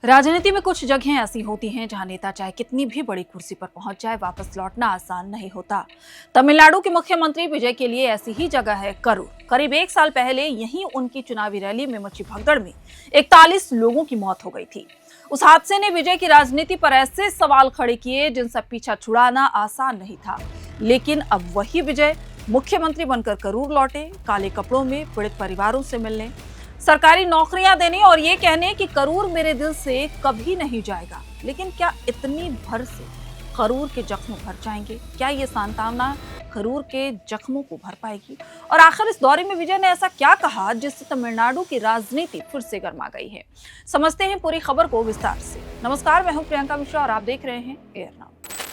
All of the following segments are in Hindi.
राजनीति में कुछ जगहें ऐसी होती हैं जहां नेता चाहे कितनी भी बड़ी कुर्सी पर पहुंच जाए, वापस लौटना आसान नहीं होता। तमिलनाडु के मुख्यमंत्री विजय के लिए ऐसी ही जगह है करूर। करीब एक साल पहले यहीं उनकी चुनावी रैली में मची भगदड़ में 41 लोगों की मौत हो गई थी। उस हादसे ने विजय की राजनीति पर ऐसे सवाल खड़े किए जिनसे पीछा छुड़ाना आसान नहीं था। लेकिन अब वही विजय मुख्यमंत्री बनकर करूर लौटे, काले कपड़ों में पीड़ित परिवारों से मिलने, सरकारी नौकरियां देने और ये कहने कि करूर मेरे दिल से कभी नहीं जाएगा। लेकिन क्या इतनी भर से करूर के जख्म भर जाएंगे? क्या ये सांत्वना करूर के जख्मों को भर पाएगी? और आखिर इस दौरे में विजय ने ऐसा क्या कहा जिससे तमिलनाडु की राजनीति फिर से गर्मा गई है? समझते हैं पूरी खबर को विस्तार से। नमस्कार, मैं हूं प्रियंका मिश्रा और आप देख रहे हैं एयर नाउ।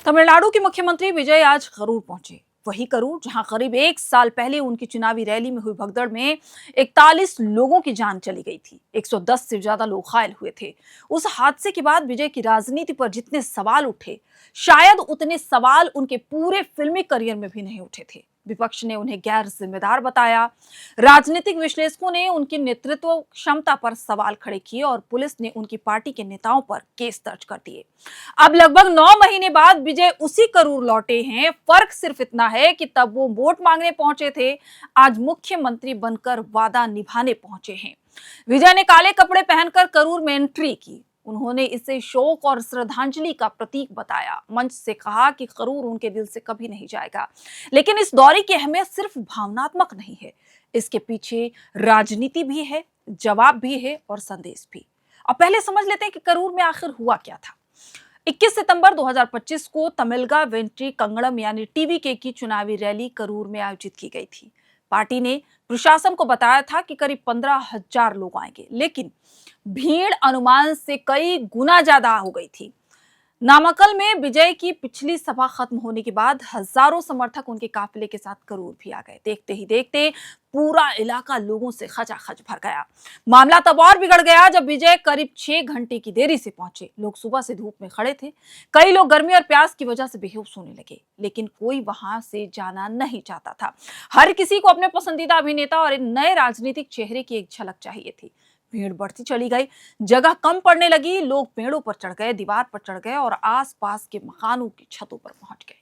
तमिलनाडु के मुख्यमंत्री विजय आज करूर पहुंचे, वही करूर जहां करीब एक साल पहले उनकी चुनावी रैली में हुई भगदड़ में 41 लोगों की जान चली गई थी। 110 से ज्यादा लोग घायल हुए थे। उस हादसे के बाद विजय की राजनीति पर जितने सवाल उठे, शायद उतने सवाल उनके पूरे फिल्मी करियर में भी नहीं उठे थे। विपक्ष ने उन्हें गैर जिम्मेदार बताया, राजनीतिक विश्लेषकों ने उनकी नेतृत्व क्षमता पर सवाल खड़े किए और पुलिस ने उनकी पार्टी के नेताओं पर केस दर्ज कर दिए। अब लगभग 9 महीने बाद विजय उसी करूर लौटे हैं। फर्क सिर्फ इतना है कि तब वो वोट मांगने पहुंचे थे, आज मुख्यमंत्री बनकर वादा निभाने पहुंचे हैं। विजय ने काले कपड़े पहनकर करूर में एंट्री की। उन्होंने इसे शोक और श्रद्धांजलि का प्रतीक बताया, मंच से कहा कि करूर उनके दिल से कभी नहीं जाएगा। लेकिन इस दौरे की अहमियत सिर्फ भावनात्मक नहीं है, इसके पीछे राजनीति भी है, जवाब भी है और संदेश भी। अब पहले समझ लेते हैं कि करूर में आखिर हुआ क्या था। 21 सितंबर 2025 को तमिलगा वेंट्री कंगड़म यानी टीवीके की चुनावी रैली करूर में आयोजित की गई थी। पार्टी ने प्रशासन को बताया था कि करीब 15,000 लोग आएंगे, लेकिन भीड़ अनुमान से कई गुना ज्यादा हो गई थी। नामाकल में विजय की पिछली सभा खत्म होने के बाद हजारों समर्थक उनके काफिले के साथ करूर भी आ गए। देखते ही देखते पूरा इलाका लोगों से खचाखच भर गया। मामला तब और बिगड़ गया जब विजय करीब 6 घंटे की देरी से पहुंचे। लोग सुबह से धूप में खड़े थे, कई लोग गर्मी और प्यास की वजह से बेहोश होने लगे, लेकिन कोई वहां से जाना नहीं चाहता था। हर किसी को अपने पसंदीदा अभिनेता और नए राजनीतिक चेहरे की एक झलक चाहिए थी। भीड़ बढ़ती चली गई, जगह कम पड़ने लगी, लोग पेड़ों पर चढ़ गए, दीवार पर चढ़ गए और आसपास के मकानों की छतों पर पहुंच गए।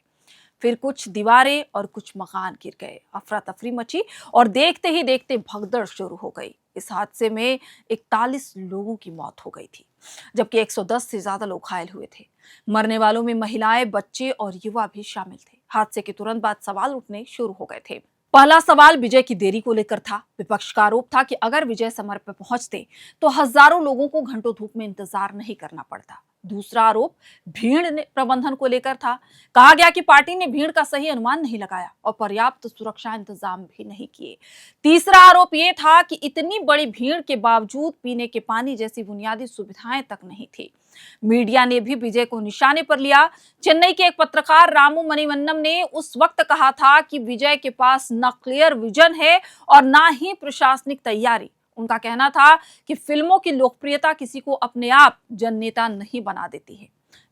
फिर कुछ दीवारें और कुछ मकान गिर गए, अफरा तफरी मची और देखते ही देखते भगदड़ शुरू हो गई। इस हादसे में 41 लोगों की मौत हो गई थी, जबकि 110 से ज्यादा लोग घायल हुए थे। मरने वालों में महिलाएं, बच्चे और युवा भी शामिल थे। हादसे के तुरंत बाद सवाल उठने शुरू हो गए थे। पहला सवाल विजय की देरी को लेकर था। विपक्ष का आरोप था कि अगर विजय समय पर पहुंचते तो हजारों लोगों को घंटों धूप में इंतजार नहीं करना पड़ता। दूसरा आरोप भीड़ प्रबंधन को लेकर था। कहा गया कि पार्टी ने भीड़ का सही अनुमान नहीं लगाया और पर्याप्त सुरक्षा इंतजाम भी नहीं किए। तीसरा आरोप यह था कि इतनी बड़ी भीड़ के बावजूद पीने के पानी जैसी बुनियादी सुविधाएं तक नहीं थी। मीडिया ने भी विजय को निशाने पर लिया। चेन्नई के एक पत्रकार रामू मणिवन्नम ने उस वक्त कहा था कि विजय के पास न क्लियर विजन है और ना ही प्रशासनिक तैयारी। उनका कहना था कि फिल्मों की लोकप्रियता किसी को अपने आप जननेता नहीं बना देती है।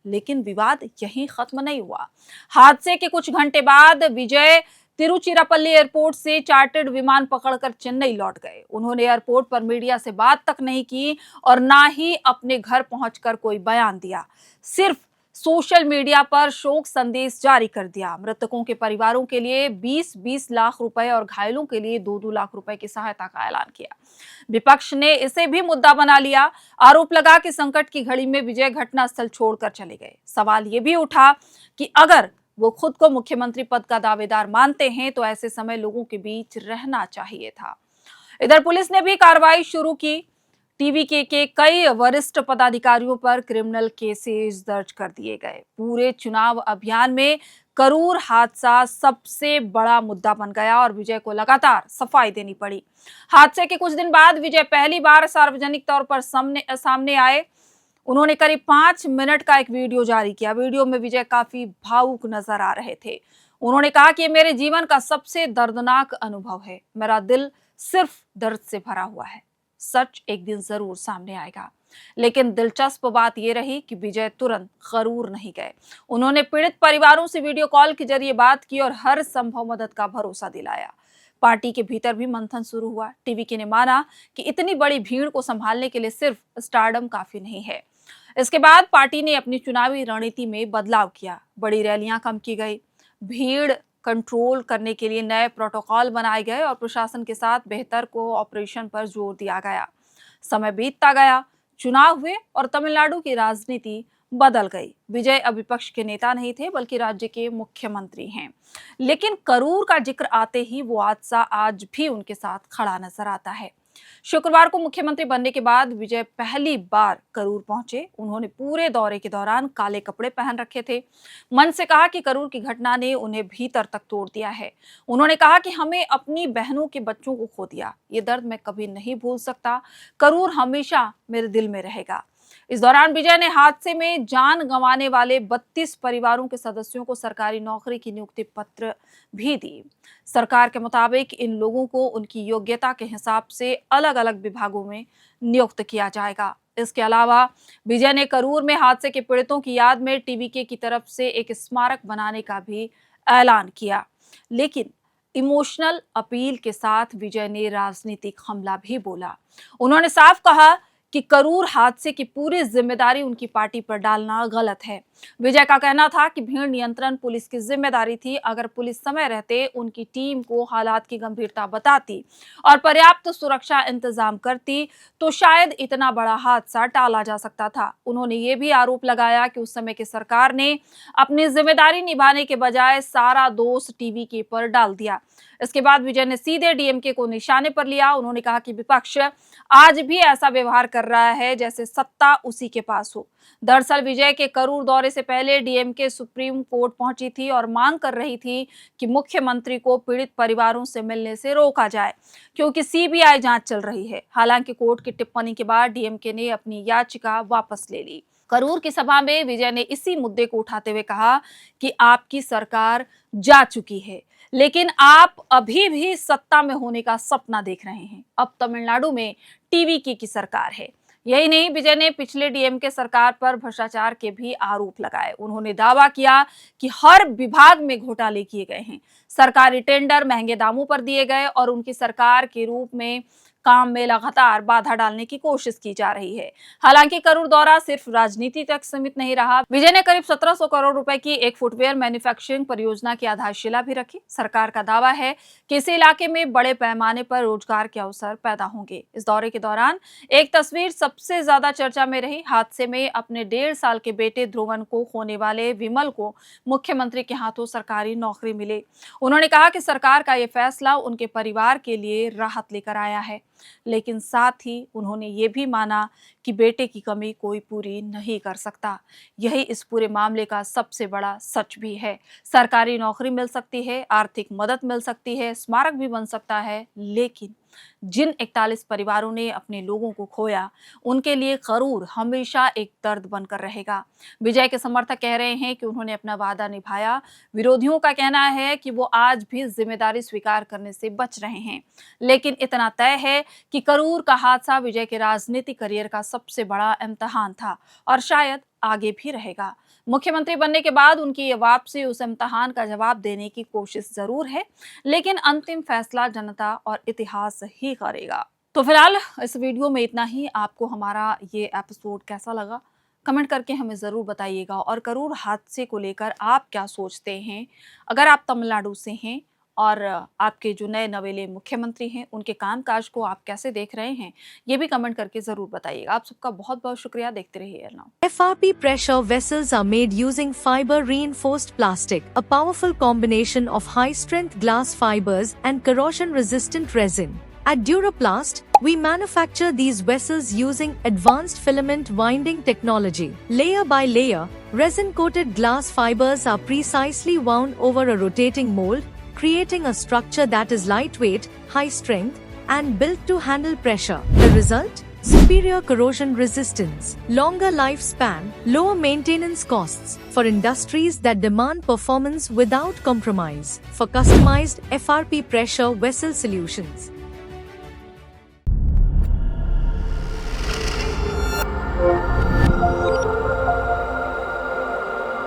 लेकिन विवाद यहीं खत्म नहीं हुआ। हादसे के कुछ घंटे बाद विजय तिरुचिरापल्ली एयरपोर्ट से चार्टर्ड विमान पकड़कर चेन्नई लौट गए। उन्होंने एयरपोर्ट पर मीडिया से बात तक नहीं की और ना ही अपने घर पहुंचकर कोई बयान दिया। सिर्फ सोशल मीडिया पर शोक संदेश जारी कर दिया। मृतकों के परिवारों के लिए 20-20 लाख रुपए और घायलों के लिए 2-2 लाख रुपए की सहायता का ऐलान किया। विपक्ष ने इसे भी मुद्दा बना लिया। आरोप लगा कि संकट की घड़ी में विजय घटनास्थल छोड़कर चले गए। सवाल यह भी उठा कि अगर वो खुद को मुख्यमंत्री पद का दावेदार मानते हैं तो ऐसे समय लोगों के बीच रहना चाहिए था। इधर पुलिस ने भी कार्रवाई शुरू की। टीवीके के कई वरिष्ठ पदाधिकारियों पर क्रिमिनल केसेस दर्ज कर दिए गए। पूरे चुनाव अभियान में करूर हादसा सबसे बड़ा मुद्दा बन गया और विजय को लगातार सफाई देनी पड़ी। हादसे के कुछ दिन बाद विजय पहली बार सार्वजनिक तौर पर सामने आए। उन्होंने करीब 5 मिनट का एक वीडियो जारी किया। वीडियो में विजय काफी भावुक नजर आ रहे थे। उन्होंने कहा कि ये मेरे जीवन का सबसे दर्दनाक अनुभव है। मेरा दिल सिर्फ दर्द से भरा हुआ है। सच एक दिन जरूर सामने आएगा। लेकिन दिलचस्प बात यह रही कि विजय तुरंत करूर नहीं गए। उन्होंने पीड़ित परिवारों से वीडियो कॉल के जरिए बात की और हर संभव मदद का भरोसा दिलाया। पार्टी के भीतर भी मंथन शुरू हुआ। टीवीके ने माना कि इतनी बड़ी भीड़ को संभालने के लिए सिर्फ स्टारडम काफी नहीं है। इसके बाद पार्टी ने अपनी चुनावी रणनीति में बदलाव किया। बड़ी रैलियां कम की गई, भीड़ कंट्रोल करने के लिए नए प्रोटोकॉल बनाए गए और प्रशासन के साथ बेहतर कोऑपरेशन पर जोर दिया गया। समय बीतता गया, चुनाव हुए और तमिलनाडु की राजनीति बदल गई। विजय अब विपक्ष के नेता नहीं थे बल्कि राज्य के मुख्यमंत्री हैं। लेकिन करूर का जिक्र आते ही वो हादसा आज भी उनके साथ खड़ा नजर आता है। शुक्रवार को मुख्यमंत्री बनने के बाद विजय पहली बार करूर पहुंचे। उन्होंने पूरे दौरे के दौरान काले कपड़े पहन रखे थे। मन से कहा कि करूर की घटना ने उन्हें भीतर तक तोड़ दिया है। उन्होंने कहा कि हमें अपनी बहनों के बच्चों को खो दिया, ये दर्द मैं कभी नहीं भूल सकता। करूर हमेशा मेरे दिल में रहेगा। इस दौरान विजय ने हादसे में जान गंवाने वाले 32 परिवारों के सदस्यों को सरकारी नौकरी की नियुक्ति पत्र भी दी। सरकार के मुताबिक इन लोगों को उनकी योग्यता के हिसाब से अलग अलग विभागों में नियुक्त किया जाएगा। इसके अलावा विजय ने करूर में हादसे के पीड़ितों की याद में टीवीके की तरफ से एक स्मारक बनाने का भी ऐलान किया। लेकिन इमोशनल अपील के साथ विजय ने राजनीतिक हमला भी बोला। उन्होंने साफ कहा कि करूर हादसे की पूरी जिम्मेदारी उनकी पार्टी पर डालना गलत है। विजय का कहना था कि भीड़ नियंत्रण पुलिस की जिम्मेदारी थी। अगर पुलिस समय रहते उनकी टीम को हालात की गंभीरता बताती और पर्याप्त सुरक्षा इंतजाम करती तो शायद इतना बड़ा हादसा टाला जा सकता था। उन्होंने ये भी आरोप लगाया कि उस समय की सरकार ने अपनी जिम्मेदारी निभाने के बजाय सारा दोष टीवीके पर डाल दिया। इसके बाद विजय ने सीधे डीएमके को निशाने पर लिया। उन्होंने कहा कि विपक्ष आज भी ऐसा व्यवहार कर रहा है जैसे सत्ता उसी के पास हो। दरअसल विजय के करूर दौरे से पहले डीएमके सुप्रीम कोर्ट पहुंची थी और मांग कर रही थी कि मुख्यमंत्री को पीड़ित परिवारों से मिलने से रोका जाए, क्योंकि सीबीआई जांच चल रही है। हालांकि कोर्ट की टिप्पणी के बाद डीएमके ने अपनी याचिका वापस ले ली। करूर की सभा में विजय ने इसी मुद्दे को उठाते हुए कहा कि आपकी सरकार जा चुकी है, लेकिन आप अभी भी सत्ता में होने का सपना देख रहे हैं। अब तमिलनाडु में टीवीके की सरकार है। यही नहीं, विजय ने पिछले डीएमके सरकार पर भ्रष्टाचार के भी आरोप लगाए। उन्होंने दावा किया कि हर विभाग में घोटाले किए गए हैं, सरकारी टेंडर महंगे दामों पर दिए गए और उनकी सरकार के रूप में काम में लगातार बाधा डालने की कोशिश की जा रही है। हालांकि करूर दौरा सिर्फ राजनीति तक सीमित नहीं रहा। विजय ने करीब 1700 करोड़ रुपए की एक फुटवेयर मैन्युफैक्चरिंग परियोजना की आधारशिला भी रखी। सरकार का दावा है कि इस इलाके में बड़े पैमाने पर रोजगार के अवसर पैदा होंगे। इस दौरे के दौरान एक तस्वीर सबसे ज्यादा चर्चा में रही। हादसे में अपने 1.5 साल के बेटे ध्रुवन को खोने वाले विमल को मुख्यमंत्री के हाथों सरकारी नौकरी मिले। उन्होंने कहा कि सरकार का यह फैसला उनके परिवार के लिए राहत लेकर आया है, लेकिन साथ ही उन्होंने ये भी माना कि बेटे की कमी कोई पूरी नहीं कर सकता। यही इस पूरे मामले का सबसे बड़ा सच भी है। सरकारी नौकरी मिल सकती है, आर्थिक मदद मिल सकती है, स्मारक भी बन सकता है, लेकिन जिन 41 परिवारों ने अपने लोगों को खोया, उनके लिए करूर हमेशा एक दर्द बनकर रहेगा। विजय के समर्थक कह रहे हैं कि उन्होंने अपना वादा निभाया। विरोधियों का कहना है कि वो आज भी जिम्मेदारी स्वीकार करने से बच रहे हैं। लेकिन इतना तय है कि करूर का हादसा विजय के राजनीतिक करियर का सबसे बड़ा इम्तिहान था और शायद आगे भी रहेगा। मुख्यमंत्री बनने के बाद उनकी ये वापसी उस इम्तिहान का जवाब देने की कोशिश जरूर है, लेकिन अंतिम फैसला जनता और इतिहास ही करेगा। तो फिलहाल इस वीडियो में इतना ही। आपको हमारा ये एपिसोड कैसा लगा कमेंट करके हमें ज़रूर बताइएगा। और करूर हादसे को लेकर आप क्या सोचते हैं? अगर आप तमिलनाडु से हैं और आपके जो नए नवेले मुख्यमंत्री हैं, उनके कामकाज को आप कैसे देख रहे हैं, ये भी कमेंट करके जरूर बताइएगा। आप सबका बहुत बहुत शुक्रिया। देखते रहिए air now. FRP pressure vessels are made using fiber reinforced plastic, a powerful combination of high strength glass fibers and corrosion resistant resin. At Duraplast, we manufacture these vessels using advanced filament winding technology. Layer by layer, resin coated glass fibers are precisely wound over a rotating mold, creating a structure that is lightweight, high strength, and built to handle pressure. The result? Superior corrosion resistance, longer lifespan, lower maintenance costs for industries that demand performance without compromise. For customized FRP pressure vessel solutions,